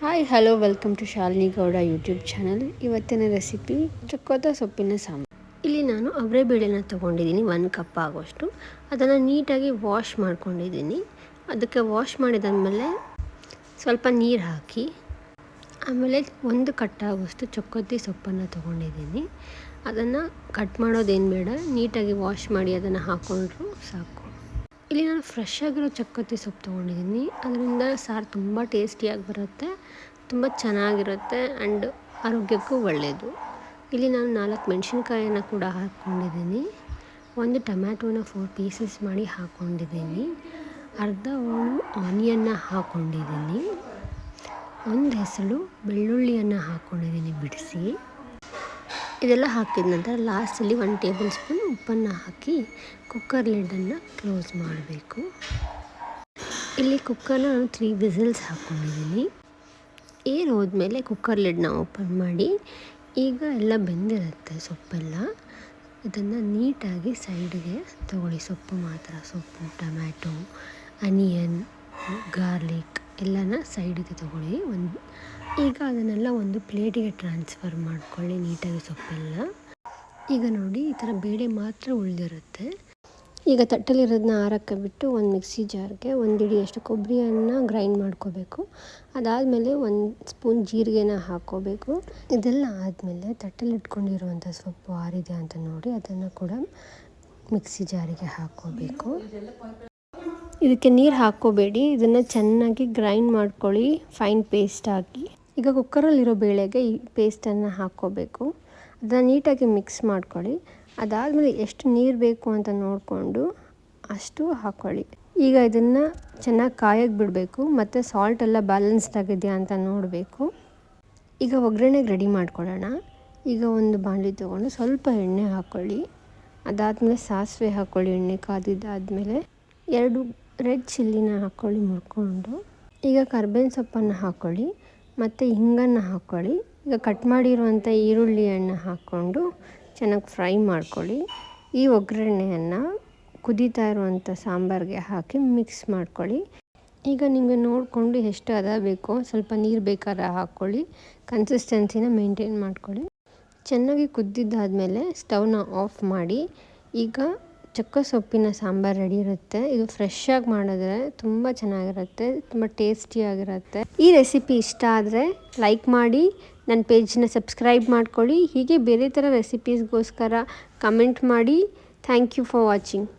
Hi hello welcome to Shalini Gowda YouTube channel. ಇವತ್ತಿನ recipe ಚಕ್ಕೋತ ಸೊಪ್ಪಿನ ಸಾಂಬಾರು. ಇಲ್ಲಿ ನಾನು ಅವರೆ ಬೇಳೆನ ತೊಗೊಂಡಿದ್ದೀನಿ 1 ಕಪ್ ಆಗೋಷ್ಟು. ಅದನ್ನು ನೀಟಾಗಿ ವಾಶ್ ಮಾಡ್ಕೊಂಡಿದ್ದೀನಿ. ಅದಕ್ಕೆ ವಾಶ್ ಮಾಡಿದಾದಮೇಲೆ ಸ್ವಲ್ಪ ನೀರು ಹಾಕಿ ಆಮೇಲೆ 1 ಕಟ್ಟಾಗೋಷ್ಟು ಚಕ್ಕೋತಿ ಸೊಪ್ಪನ್ನು ತೊಗೊಂಡಿದ್ದೀನಿ. ಅದನ್ನು ಕಟ್ ಮಾಡೋದೇನು ಬೇಡ, ನೀಟಾಗಿ ವಾಶ್ ಮಾಡಿ ಅದನ್ನು ಹಾಕ್ಕೊಂಡ್ರು ಸಾಕು. ಇಲ್ಲಿ ನಾನು ಫ್ರೆಶ್ ಆಗಿರೋ ಚಕ್ಕೋತಿ ಸೊಪ್ಪು ತೊಗೊಂಡಿದ್ದೀನಿ. ಅದರಿಂದ ಸಾರು ತುಂಬ ಟೇಸ್ಟಿಯಾಗಿ ಬರುತ್ತೆ, ತುಂಬ ಚೆನ್ನಾಗಿರುತ್ತೆ ಆ್ಯಂಡ್ ಆರೋಗ್ಯಕ್ಕೂ ಒಳ್ಳೆಯದು. ಇಲ್ಲಿ ನಾನು 4 ಮೆಣಸಿನ್ಕಾಯನ್ನು ಕೂಡ ಹಾಕ್ಕೊಂಡಿದ್ದೀನಿ. 1 ಟೊಮ್ಯಾಟೋನ 4 ಪೀಸಸ್ ಮಾಡಿ ಹಾಕ್ಕೊಂಡಿದ್ದೀನಿ. ಅರ್ಧ ಹೋಳು ಆನಿಯನ್ನ ಹಾಕ್ಕೊಂಡಿದ್ದೀನಿ. 1 ಹೆಸರು ಬೆಳ್ಳುಳ್ಳಿಯನ್ನು ಹಾಕ್ಕೊಂಡಿದ್ದೀನಿ ಬಿಡಿಸಿ. ಇದೆಲ್ಲ ಹಾಕಿದ ನಂತರ ಲಾಸ್ಟಲ್ಲಿ 1 ಟೇಬಲ್ ಸ್ಪೂನ್ ಉಪ್ಪನ್ನು ಹಾಕಿ ಕುಕ್ಕರ್ ಲಿಡ್ಡನ್ನು ಕ್ಲೋಸ್ ಮಾಡಬೇಕು. ಇಲ್ಲಿ ಕುಕ್ಕರ್ನ ನಾನು 3 ವಿಸಿಲ್ಸ್ ಹಾಕ್ಕೊಂಡಿದ್ದೀನಿ. ಏರ್ ಹೋದ್ಮೇಲೆ ಕುಕ್ಕರ್ ಲಿಡ್ನ ಓಪನ್ ಮಾಡಿ, ಈಗ ಎಲ್ಲ ಬೆಂದಿರುತ್ತೆ ಸೊಪ್ಪೆಲ್ಲ. ಇದನ್ನು ನೀಟಾಗಿ ಸೈಡ್ಗೆ ತೊಗೊಳ್ಳಿ. ಸೊಪ್ಪು ಮಾತ್ರ, ಸೊಪ್ಪು, ಟೊಮ್ಯಾಟೊ, ಆನಿಯನ್, ಗಾರ್ಲಿಕ್ ಎಲ್ಲನ ಸೈಡಿಗೆ ತೊಗೊಳ್ಳಿ. ಈಗ ಅದನ್ನೆಲ್ಲ ಒಂದು ಪ್ಲೇಟಿಗೆ ಟ್ರಾನ್ಸ್ಫರ್ ಮಾಡ್ಕೊಳ್ಳಿ ನೀಟಾಗಿ ಸೊಪ್ಪೆಲ್ಲ. ಈಗ ನೋಡಿ ಈ ಥರ ಬೇಳೆ ಮಾತ್ರ ಉಳಿದಿರುತ್ತೆ. ಈಗ ತಟ್ಟಲಿರೋದನ್ನ ಆರಕ್ಕೆ ಬಿಟ್ಟು ಒಂದು ಮಿಕ್ಸಿ ಜಾರ್ಗೆ 1 ಹಿಡಿಯಷ್ಟು ಕೊಬ್ಬರಿಯನ್ನು ಗ್ರೈಂಡ್ ಮಾಡ್ಕೋಬೇಕು. ಅದಾದಮೇಲೆ 1 ಸ್ಪೂನ್ ಜೀರಿಗೆನ ಹಾಕ್ಕೋಬೇಕು. ಇದೆಲ್ಲ ಆದಮೇಲೆ ತಟ್ಟಲ್ಲಿ ಇಟ್ಕೊಂಡಿರುವಂಥ ಸೊಪ್ಪು ಆರಿದೆ ಅಂತ ನೋಡಿ ಅದನ್ನು ಕೂಡ ಮಿಕ್ಸಿ ಜಾರಿಗೆ ಹಾಕ್ಕೋಬೇಕು. ಇದಕ್ಕೆ ನೀರು ಹಾಕ್ಕೋಬೇಡಿ, ಇದನ್ನು ಚೆನ್ನಾಗಿ ಗ್ರೈಂಡ್ ಮಾಡ್ಕೊಳ್ಳಿ ಫೈನ್ ಪೇಸ್ಟ್ ಹಾಕಿ. ಈಗ ಕುಕ್ಕರಲ್ಲಿರೋ ಬೇಳೆಗೆ ಈ ಪೇಸ್ಟನ್ನು ಹಾಕ್ಕೋಬೇಕು. ಅದನ್ನು ನೀಟಾಗಿ ಮಿಕ್ಸ್ ಮಾಡ್ಕೊಳ್ಳಿ. ಅದಾದಮೇಲೆ ಎಷ್ಟು ನೀರು ಬೇಕು ಅಂತ ನೋಡಿಕೊಂಡು ಅಷ್ಟು ಹಾಕ್ಕೊಳ್ಳಿ. ಈಗ ಇದನ್ನು ಚೆನ್ನಾಗಿ ಕಾಯಕ್ಕೆ ಬಿಡಬೇಕು ಮತ್ತು ಸಾಲ್ಟ್ ಎಲ್ಲ ಬ್ಯಾಲೆನ್ಸ್ಡ್ ಆಗಿದೆಯಾ ಅಂತ ನೋಡಬೇಕು. ಈಗ ಒಗ್ಗರಣೆಗೆ ರೆಡಿ ಮಾಡ್ಕೊಳ್ಳೋಣ. ಈಗ ಒಂದು ಬಾಣಲಿ ತೊಗೊಂಡು ಸ್ವಲ್ಪ ಎಣ್ಣೆ ಹಾಕ್ಕೊಳ್ಳಿ. ಅದಾದಮೇಲೆ ಸಾಸಿವೆ ಹಾಕ್ಕೊಳ್ಳಿ. ಎಣ್ಣೆ ಕಾದಿದ್ದಾದಮೇಲೆ 2 ರೆಡ್ ಚಿಲ್ಲಿನ ಹಾಕ್ಕೊಳ್ಳಿ ಮುರ್ಕೊಂಡು. ಈಗ ಕರ್ಬೇವಿನ ಸೊಪ್ಪನ್ನು ಹಾಕ್ಕೊಳ್ಳಿ ಮತ್ತು ಹಿಂಗನ್ನು ಹಾಕ್ಕೊಳ್ಳಿ. ಈಗ ಕಟ್ ಮಾಡಿರುವಂಥ ಈರುಳ್ಳಿಯನ್ನು ಹಾಕ್ಕೊಂಡು ಚೆನ್ನಾಗಿ ಫ್ರೈ ಮಾಡ್ಕೊಳ್ಳಿ. ಈ ಒಗ್ಗರಣೆಯನ್ನು ಕುದೀತಾ ಇರುವಂಥ ಸಾಂಬಾರಿಗೆ ಹಾಕಿ ಮಿಕ್ಸ್ ಮಾಡ್ಕೊಳ್ಳಿ. ಈಗ ನಿಮಗೆ ನೋಡಿಕೊಂಡು ಎಷ್ಟು ಹದ ಬೇಕೋ ಸ್ವಲ್ಪ ನೀರು ಬೇಕಾದ್ರೆ ಹಾಕ್ಕೊಳ್ಳಿ. ಕನ್ಸಿಸ್ಟೆನ್ಸಿನ ಮೇಂಟೈನ್ ಮಾಡ್ಕೊಳ್ಳಿ. ಚೆನ್ನಾಗಿ ಕುದ್ದಿದ್ದಾದಮೇಲೆ ಸ್ಟವ್ನ ಆಫ್ ಮಾಡಿ. ಈಗ ಚಕ್ಕ ಸೊಪ್ಪಿನ ಸಾಂಬಾರು ರೆಡಿ ಇರುತ್ತೆ. ಇದು ಫ್ರೆಶ್ಶಾಗಿ ಮಾಡಿದ್ರೆ ತುಂಬ ಚೆನ್ನಾಗಿರುತ್ತೆ, ತುಂಬ ಟೇಸ್ಟಿಯಾಗಿರುತ್ತೆ. ಈ ರೆಸಿಪಿ ಇಷ್ಟ ಆದರೆ ಲೈಕ್ ಮಾಡಿ, ನನ್ನ ಪೇಜನ್ನ ಸಬ್ಸ್ಕ್ರೈಬ್ ಮಾಡ್ಕೊಳ್ಳಿ. ಹೀಗೆ ಬೇರೆ ಥರ ರೆಸಿಪೀಸ್ಗೋಸ್ಕರ ಕಮೆಂಟ್ ಮಾಡಿ. Thank you for watching.